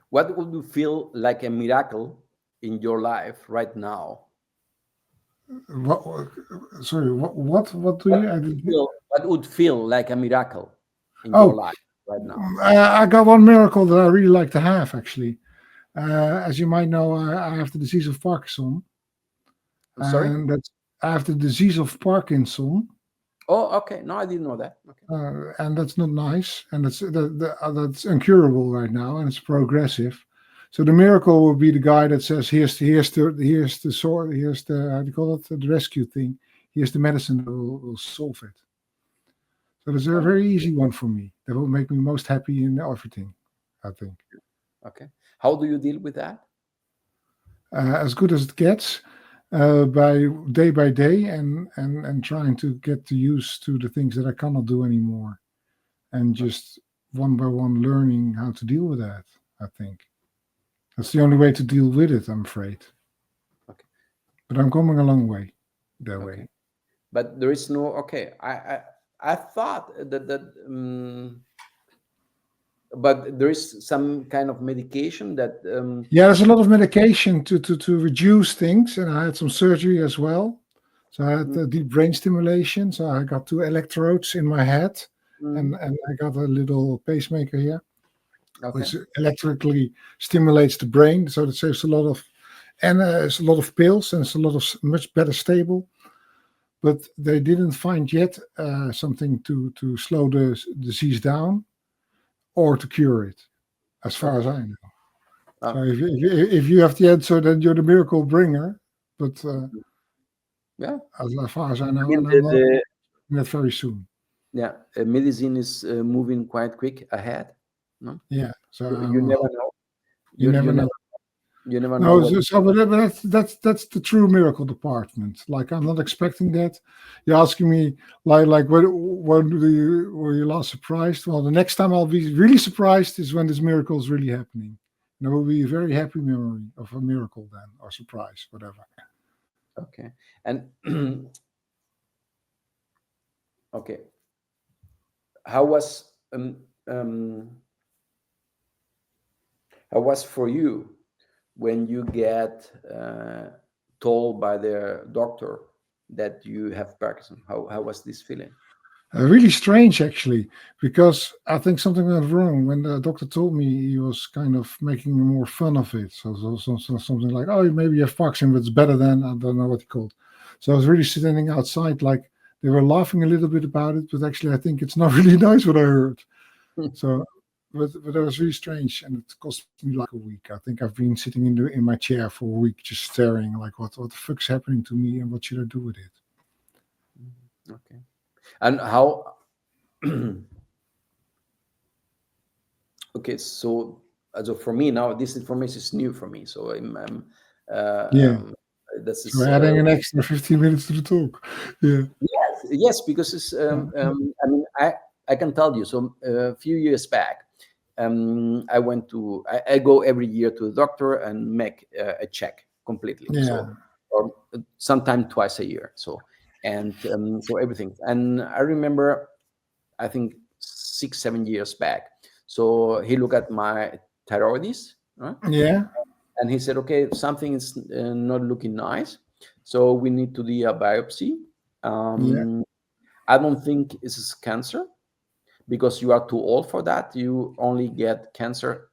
What would you feel like a miracle in your life right now? Sorry, what do you? I didn't. What what would feel like a miracle in your Oh, life right now? I got one miracle that I really like to have, actually. As you might know, I have the disease of Parkinson, I'm sorry. and that's I have the disease of Parkinson, Oh, okay. No, I didn't know that. Okay. and that's not nice, and that's incurable right now, and it's progressive. So the miracle will be the guy that says, here's the sword, here's the, how do you call it, the rescue thing, here's the medicine that will solve it. So that's a Oh, very easy one for me. That will make me most happy in everything, I think. okay. How do you deal with that? As good as it gets, by day, and trying to get used to the things that I cannot do anymore, and Okay. just one by one learning how to deal with that. I think that's the only way to deal with it. I'm afraid, Okay. but I'm coming a long way that Okay. way. But there is no. Okay. I thought but there is some kind of medication that Yeah, there's a lot of medication to reduce things, and I had some surgery as well. So I had mm, deep brain stimulation. So I got two electrodes in my head, mm, and I got a little pacemaker here, okay. which electrically stimulates the brain. So it saves a lot of, and it's a lot of pills, and it's a lot of much better stable. But they didn't find yet something to slow the disease down or to cure it, as far as Okay. I know. So Okay. if you have the answer, then you're the miracle bringer. But Mhm. Yeah. as far as I I know, mean and I'm not the doing that very soon. yeah medicine is moving quite quick ahead. No, Yeah. So you never know. you You never know. never know No, what. but that's the true miracle department. Like I'm not expecting that. You're asking me like when were you last surprised? Well, the next time I'll be really surprised is when this miracle is really happening. And it will be a very happy memory of a miracle then, or surprise, whatever. Okay. And okay, how was how was for you when you get told by the doctor that you have Parkinson? How was this feeling? Really strange, actually, because I think something went wrong when the doctor told me. He was kind of making more fun of it. Something like, "Oh, maybe you have Parkinson, but it's better than," I don't know what he called. So I was really sitting outside, like they were laughing a little bit about it, but actually, I think it's not really nice what I heard. So, but it was really strange, and it cost me like a week. I think I've been sitting in my chair for a week, just staring, like, what the fuck's happening to me, and what should I do with it? Okay. And how? Okay, so for me now, this information is new for me. So uh, Yeah. um, this So is adding an extra 15 minutes to the talk. Yeah. yes, because it's I mean I can tell you. So a few years back, I go every year to the doctor and make a check completely. So Yeah. or sometime twice a year. So and so everything. And I remember I think 6 7 years back. So he looked at my thyroids, right? Yeah. And he said, "Okay, something is not looking nice, so we need to do a biopsy. Yeah. Um, I don't think it's cancer because you are too old for that. You only get cancer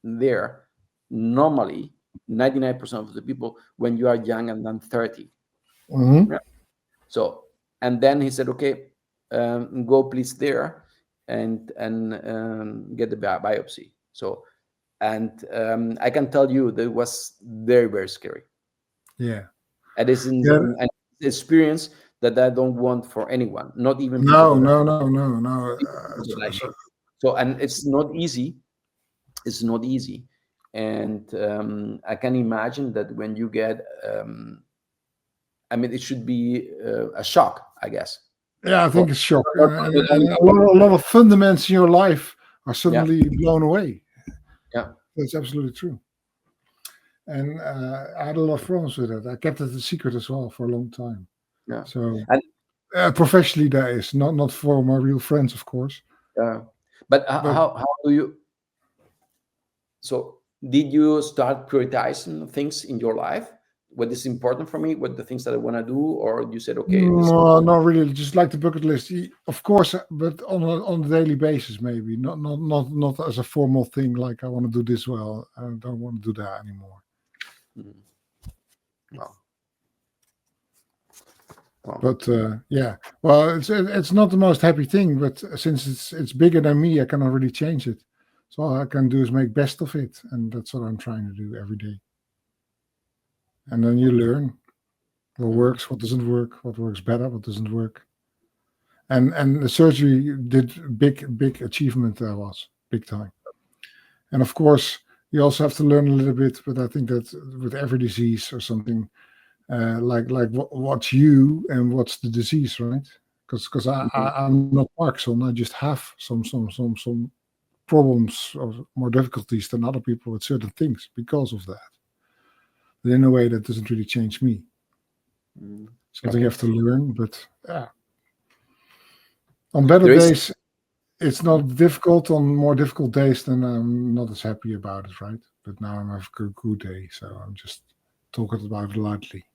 there normally 99% of the people when you are young and than 30. Hmm. Yeah. So and then he said, okay, go please there and get the biopsy. So and I can tell you that it was very very scary. Yeah. And it's Yeah. an experience that I don't want for anyone, not even people No, that no, no, no, no. like me. So and it's not easy. It's not easy, and I can imagine that when you get, I mean, it should be a shock, I guess. Yeah, I For think it's shock. not, And, not and only for a lot of fundaments in your life are yeah, suddenly blown away. yeah, That's absolutely true. And I had a lot of problems with it. I kept it a secret as well for a long time. yeah, So and professionally, that is not for my real friends, of course. uh, but But how do you? So did you start prioritizing things in your life? what is important for me, what the things that I want to do, or you said, okay, this. No, not really. Just like the bucket list, of course, but on a daily basis, maybe not as a formal thing. Like I want to do this well. I don't want to do that anymore. Wow. But yeah, well, it's not the most happy thing. But since it's bigger than me, I cannot really change it. So all I can do is make best of it, and that's what I'm trying to do every day. And then you learn what works, what doesn't work, what works better, what doesn't work. And the surgery did big achievement. There was big time. And of course, you also have to learn a little bit. But I think that with every disease or something, like what's you and what's the disease, right? Because I'm not Parkinson. I just have some problems or more difficulties than other people with certain things because of that. But in a way, that doesn't really change me. Something you have to learn, but yeah. On better days, it's not difficult. On more difficult days, then I'm not as happy about it, right? But now I'm having a good day, so I'm just talking about it lightly.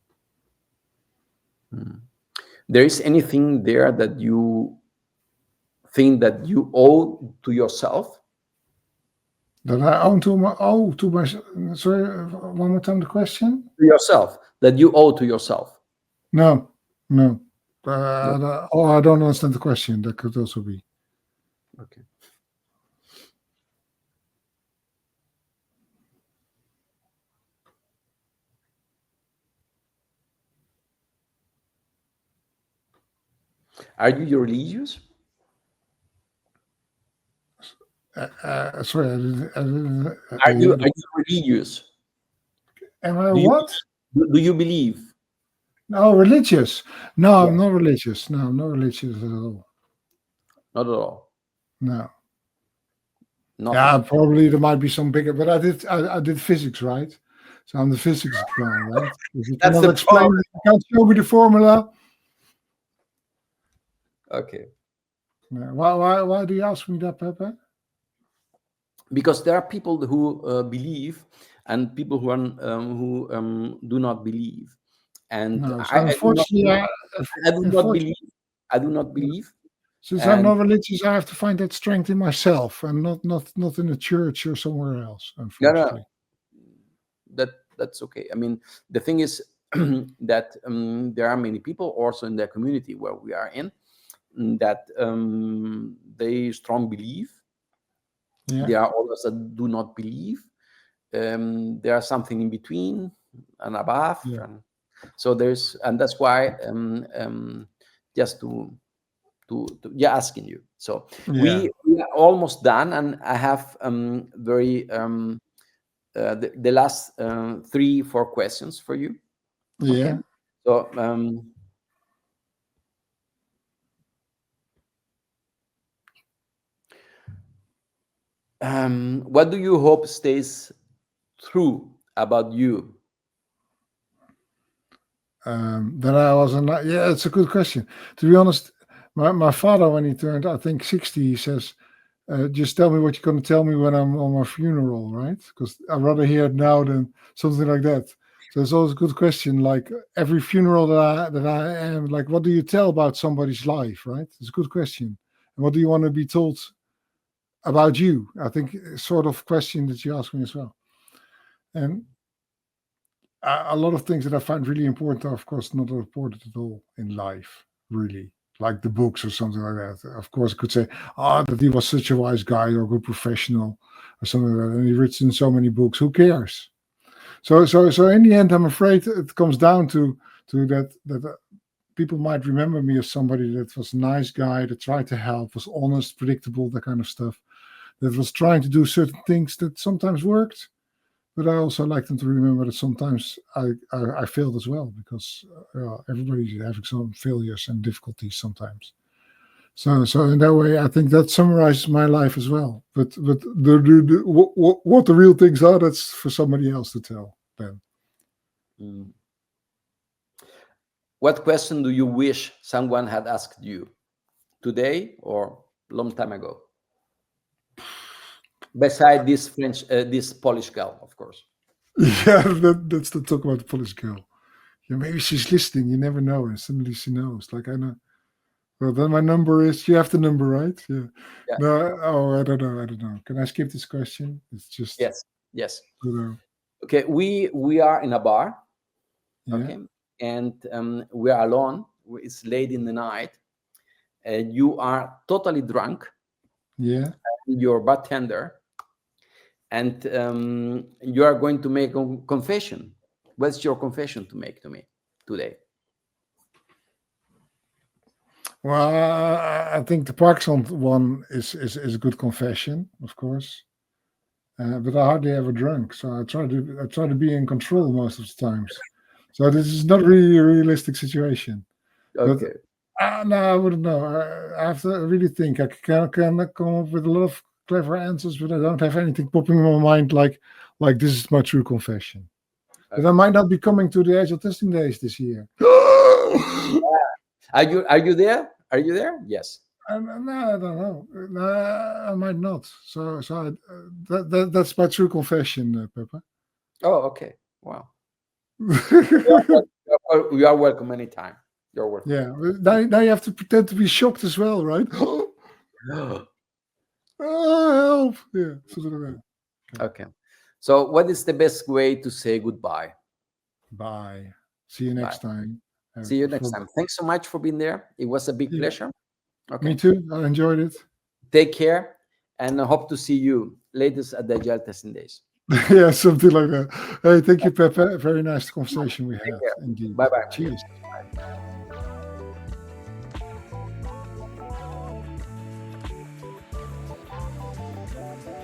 There is anything there that you think that you owe to yourself? That I own to my sorry, one more time the question? To yourself, that you owe to yourself. No. I don't understand the question. That could also be. Okay. Are you religious? Sorry, Are you religious? Am I what? Do you believe? No, religious. No, I'm not religious. No, I'm not religious at all. Not at all. No. Nothing. Yeah, probably there might be some bigger, but I did physics, right? So I'm the physics guy, right? If you cannot explain, you can't show me the formula. Okay. Why do you ask me that, Pepe? Because there are people who believe and people who do not believe, and no, so unfortunately, I do not believe. Since I'm not religious, I have to find that strength in myself and not in a church or somewhere else. Unfortunately, that's okay. I mean, the thing is that there are many people also in the community where we are in that they strong believe. Yeah. There are others that do not believe. There are something in between and above. Yeah. And so that's why just to asking you. So we are almost done, and I have very the last 3-4 questions for you. Yeah. Okay? So what do you hope stays true about you? That I was yeah, it's a good question. To be honest, my father, when he turned, I think 60, he says, just tell me what you're going to tell me when I'm on my funeral, right? Because I'd rather hear it now than something like that. So it's always a good question. Like every funeral that I am, like, what do you tell about somebody's life, right? It's a good question. And what do you want to be told about you? I think sort of question that you ask me as well. And a lot of things that I find really important are, of course, not important at all in life, really. Like the books or something like that. Of course, I could say, that he was such a wise guy or a good professional or something like that. And he written so many books. Who cares? So in the end, I'm afraid it comes down to that people might remember me as somebody that was a nice guy, that tried to help, was honest, predictable, that kind of stuff. That was trying to do certain things that sometimes worked. But I also like them to remember that sometimes I failed as well, because everybody's having some failures and difficulties sometimes. So in that way, I think that summarizes my life as well. But what the real things are, that's for somebody else to tell, Ben. What question do you wish someone had asked you today or a long time ago? Beside this Polish girl, of course. Yeah, that's the talk about the Polish girl. Yeah, maybe she's listening. You never know, and suddenly she knows. Like I know. Well, then my number is. You have the number, right? Yeah. Yeah. No. Oh, I don't know. I don't know. Can I skip this question? It's just. Yes. Yes. You know. Okay. We are in a bar. Yeah. Okay. And we are alone. It's late in the night. And you are totally drunk. Yeah. Your bartender, and you are going to make a confession. What's your confession to make to me today? Well, I think the Parkinson one is a good confession, of course. But I hardly ever drunk, so I try to be in control most of the times. So this is not really a realistic situation. But Okay. no, I wouldn't know. I have to really think. I can come up with a lot of clever answers, but I don't have anything popping in my mind like this is my true confession. But I might not be coming to the Agile Testing Days this year. Are you there? Are you there? Yes. No, I don't know. No, I might not. That's my true confession, Pepe. Oh, okay. Wow. You are welcome anytime. You're welcome. Yeah. Now you have to pretend to be shocked as well, right? Oh, help! Yeah. Something like that. Okay. So, what is the best way to say goodbye? Bye. See you next time. See you next time. Thanks so much for being there. It was a big pleasure. Okay. Me too. I enjoyed it. Take care, and I hope to see you latest at the Agile Testing Days. Yeah, something like that. Hey, thank you, Pepe. Very nice conversation we had. Indeed. Bye bye. Cheers. Bye.